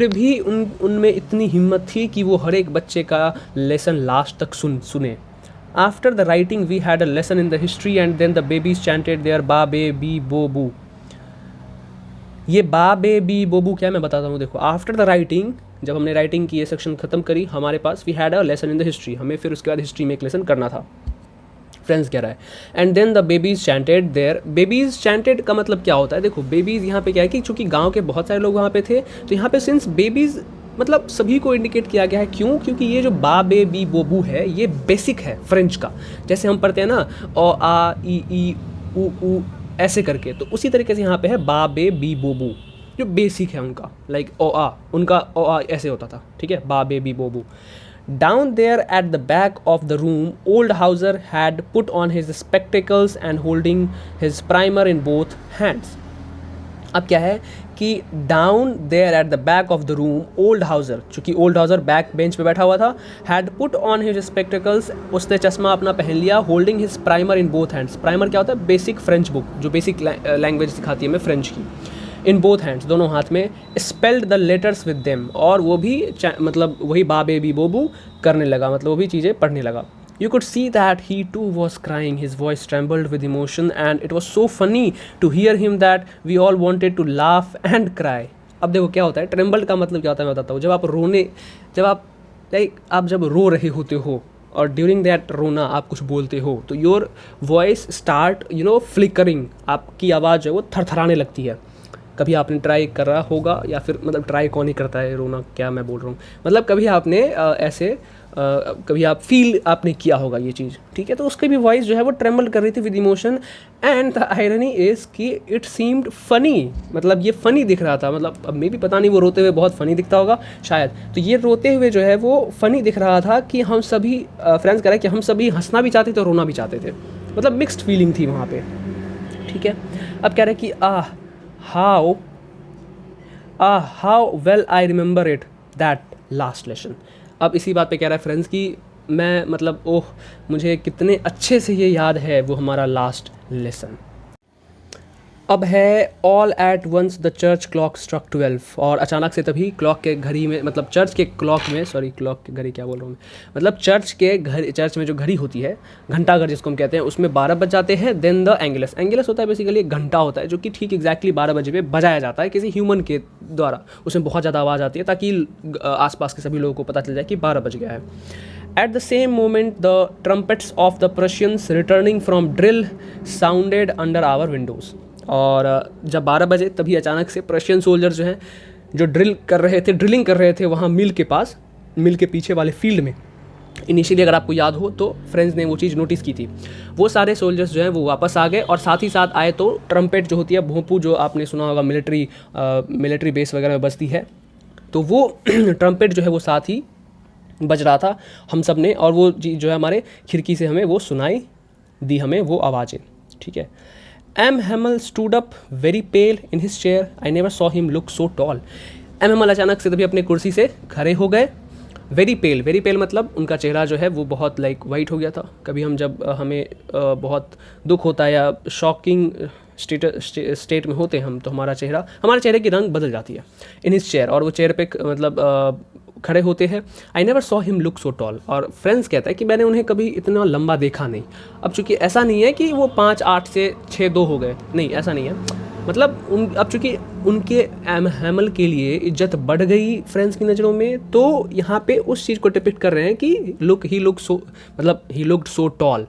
Speaker 1: भी उनमें इतनी हिम्मत थी कि वो हर एक बच्चे का लेसन लास्ट तक सुने। After the writing we had a lesson in the history and then the babies chanted their ba be B बो बू। ये बा बे बी बो बू क्या मैं बताता हूँ। देखो, आफ्टर द राइटिंग, जब हमने राइटिंग की ये सेक्शन ख़त्म करी, हमारे पास we had a lesson in the history, हमें फिर उसके बाद हिस्ट्री में एक लेसन करना था, फ्रेंड्स कह रहा है। And then the babies chanted there. Babies chanted का मतलब क्या होता है? देखो, बेबीज़ यहाँ पे क्या है कि चूँकि गाँव के बहुत सारे लोग वहाँ पे थे, तो यहाँ पे सिंस बेबीज़ मतलब सभी को इंडिकेट किया गया है। क्यों? क्योंकि ये जो बा बे बी बो बू है, ये बेसिक है फ्रेंच का। जैसे हम पढ़ते हैं ना ओ आ ई ऊ ऐसे करके, तो उसी तरीके से यहाँ पे है बा बे बी बो बू, जो बेसिक है उनका, लाइक ओ आ, उनका ओ आ ऐसे होता था, ठीक है, बा बे बी बो बू। Down there at the back of the room, old Hauser had put on his spectacles and holding his primer in both hands. अब क्या है कि down there at the back of the room, old Hauser, चूँकि old Hauser back bench पे बैठा हुआ था, had put on his spectacles, उसने चश्मा अपना पहन लिया, holding his primer in both hands. Primer क्या होता है? बेसिक फ्रेंच बुक, जो बेसिक लैंग्वेज सिखाती है हमें फ्रेंच की। इन बोथ हैंड्स, दोनों हाथ में। Spelled the letters with them, और वो भी मतलब वही बा बे बी बोबू करने लगा, मतलब वो भी चीज़ें पढ़ने लगा। You could see that he too was crying. His voice trembled with emotion and it was so funny to hear him that we all wanted to laugh and cry. अब देखो क्या होता है, ट्रेम्बल्ड का मतलब क्या होता है मैं बताता हूँ। जब आप रो रहे होते हो और ड्यूरिंग दैट रोना आप कुछ बोलते हो, तो योर वॉइस स्टार्ट फ्लिकरिंग, आपकी आवाज़ जो है वो थरथराने लगती है। कभी आपने ट्राई कर रहा होगा, या फिर मतलब ट्राई कौन ही करता है, रोना क्या मैं बोल रहा हूँ, मतलब कभी आपने कभी आप फील आपने किया होगा ये चीज़, ठीक है। तो उसकी भी वॉइस जो है वो ट्रेम्बल कर रही थी with emotion. And the irony is कि इट सीम्ड फ़नी, मतलब ये फ़नी दिख रहा था, मतलब अब मे भी पता नहीं वो रोते हुए बहुत फ़नी दिखता होगा शायद, तो ये रोते हुए जो है वो फ़नी दिख रहा था कि हम सभी फ्रेंड्स कह रहे हैं कि हम सभी हंसना भी चाहते थे और रोना भी चाहते थे, मतलब मिक्स्ड फीलिंग थी वहाँ पे, ठीक है। अब कह रहे हैं कि how well I remember it that last lesson. अब इसी बात पे कह रहा है फ्रेंड्स कि मैं मतलब मुझे कितने अच्छे से ये याद है वो हमारा लास्ट लेसन। अब है all at once the church clock struck 12, और अचानक से तभी क्लॉक के घड़ी में, मतलब चर्च के क्लॉक में, सॉरी क्लॉक के घड़ी क्या बोल रहा हूँ मैं, मतलब चर्च में जो घड़ी होती है, घंटाघर जिसको हम कहते हैं, उसमें 12 बज जाते हैं। देन द एंगलस होता है बेसिकली एक घंटा होता है जो कि ठीक एग्जैक्टली 12 बजे पे बजाया जाता है किसी ह्यूमन के द्वारा। उसमें बहुत ज़्यादा आवाज़ आती है ताकि आसपास के सभी लोगों को पता चल जाए कि 12 बज गया है। At the same moment, the trumpets of the Prussians returning from drill sounded under our windows. और जब 12 बजे तभी अचानक से प्रशियन सोल्जर जो हैं, जो ड्रिलिंग कर रहे थे वहाँ मिल के पास, मिल के पीछे वाले फील्ड में, इनिशियली अगर आपको याद हो तो फ्रेंड्स ने वो चीज़ नोटिस की थी। वो सारे सोल्जर्स जो हैं वो वापस आ गए और साथ ही साथ आए तो ट्रम्पेट जो होती है, भोंपू, जो आपने सुना होगा मिलिट्री बेस वगैरह में बजती है, तो वो ट्रम्पेट जो है वो साथ ही बज रहा था हम सब ने, और वो जो है हमारे खिड़की से हमें वो सुनाई दी, हमें वो आवाज़ें, ठीक है। M Hamel stood up very pale in his chair, I never saw him look so tall. M Hamel अचानक से तभी अपने कुर्सी से खड़े हो गए। वेरी पेल मतलब उनका चेहरा जो है वो बहुत लाइक वाइट हो गया था। कभी हम जब हमें बहुत दुख होता है या शॉकिंग स्टेट में होते हैं हम, तो हमारे चेहरे की रंग बदल जाती है। इन हिज चेयर, और वो चेयर पे मतलब खड़े होते हैं। आई never saw him look so toll, और फ्रेंड्स कहता है कि मैंने उन्हें कभी इतना लंबा देखा नहीं। अब चूंकि ऐसा नहीं है कि वो 5'8" से 6'2" हो गए, नहीं ऐसा नहीं है। मतलब अब चूंकि उनके एम हैमल के लिए इज्जत बढ़ गई फ्रेंड्स की नज़रों में, तो यहाँ पे उस चीज़ को डिपिक्ट कर रहे हैं कि ही लुक्ड सो टॉल,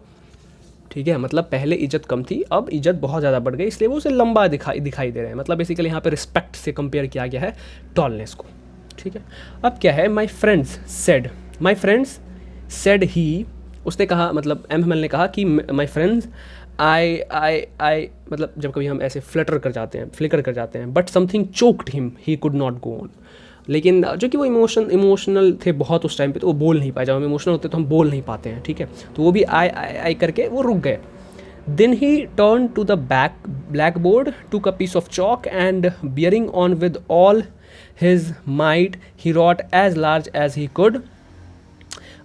Speaker 1: ठीक है। मतलब पहले इज्जत कम थी, अब इज्जत बहुत ज़्यादा बढ़ गई, इसलिए वो उसे लंबा दिखाई दे रहे हैं। मतलब बेसिकली यहाँ पे रिस्पेक्ट से कंपेयर किया गया है टॉलनेस को, ठीक है। अब क्या है, माई फ्रेंड्स सेड ही, उसने कहा, मतलब एम हैमल ने कहा कि माई फ्रेंड्स आई मतलब जब कभी हम ऐसे फ्लिकर कर जाते हैं, but something choked him, he could not go on. लेकिन जो कि वो इमोशनल थे बहुत उस टाइम पे, तो वो बोल नहीं पाए। जब हम इमोशनल होते तो हम बोल नहीं पाते हैं, ठीक है। तो वो भी आई करके वो रुक गए। Then he turn to the blackboard, took a piece of chalk and bearing on with all his might he wrote as large as he could.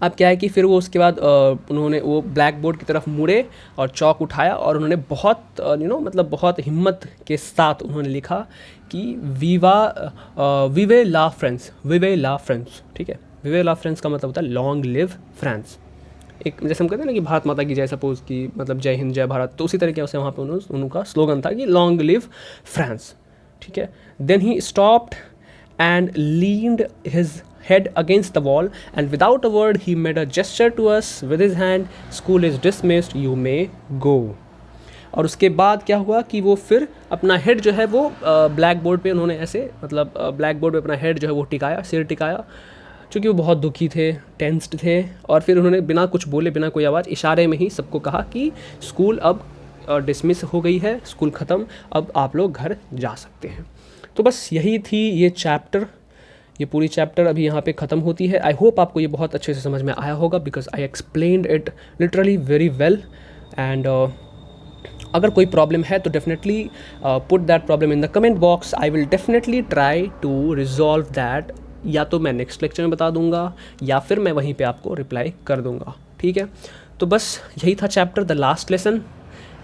Speaker 1: अब क्या है कि फिर वो उसके बाद उन्होंने वो ब्लैक बोर्ड की तरफ मुड़े और चौक उठाया, और उन्होंने बहुत मतलब बहुत हिम्मत के साथ उन्होंने लिखा कि विवे ला फ्रांस, ठीक है। विवे ला फ्रांस का मतलब होता है लॉन्ग लिव फ्रांस। एक जैसे हम कहते हैं ना कि भारत माता की जय, सपोज की मतलब जय हिंद जय भारत, तो उसी तरीके से वहाँ पे उनका स्लोगन था कि लॉन्ग लिव फ्रांस, ठीक है। Then he stopped and leaned his head against the wall, and without a word he made a gesture to us with his hand, school is dismissed, you may go। और उसके बाद क्या हुआ कि वो फिर अपना हेड जो है वो ब्लैक बोर्ड पे उन्होंने ऐसे मतलब ब्लैक बोर्ड पे अपना हेड जो है वो सिर टिकाया, चूँकि वो बहुत दुखी थे, टेंस्ड थे। और फिर उन्होंने बिना कुछ बोले, बिना कोई आवाज़, इशारे में ही सबको कहा कि स्कूल अब डिसमिस हो गई है, स्कूल ख़त्म, अब आप लोग घर जा सकते हैं। तो बस यही थी ये पूरी चैप्टर अभी यहाँ पे ख़त्म होती है। आई होप आपको ये बहुत अच्छे से समझ में आया होगा, because I explained it literally very well. And अगर कोई प्रॉब्लम है तो definitely put that problem in the comment box. I will definitely try to resolve that, या तो मैं नेक्स्ट लेक्चर में बता दूंगा या फिर मैं वहीं पे आपको रिप्लाई कर दूंगा, ठीक है। तो बस यही था चैप्टर द लास्ट लेसन,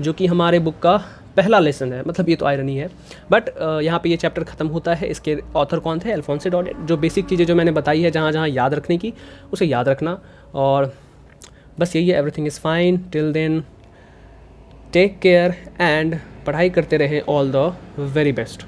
Speaker 1: जो कि हमारे बुक का पहला लेसन है। मतलब ये तो आयरनी है, बट यहाँ पे ये चैप्टर ख़त्म होता है। इसके ऑथर कौन थे? अल्फोंसो डॉडेट। जो बेसिक चीज़ें जो मैंने बताई है जहाँ जहाँ याद रखने की, उसे याद रखना। और बस यही है, everything is fine till then, take care and पढ़ाई करते रहें। All the very best.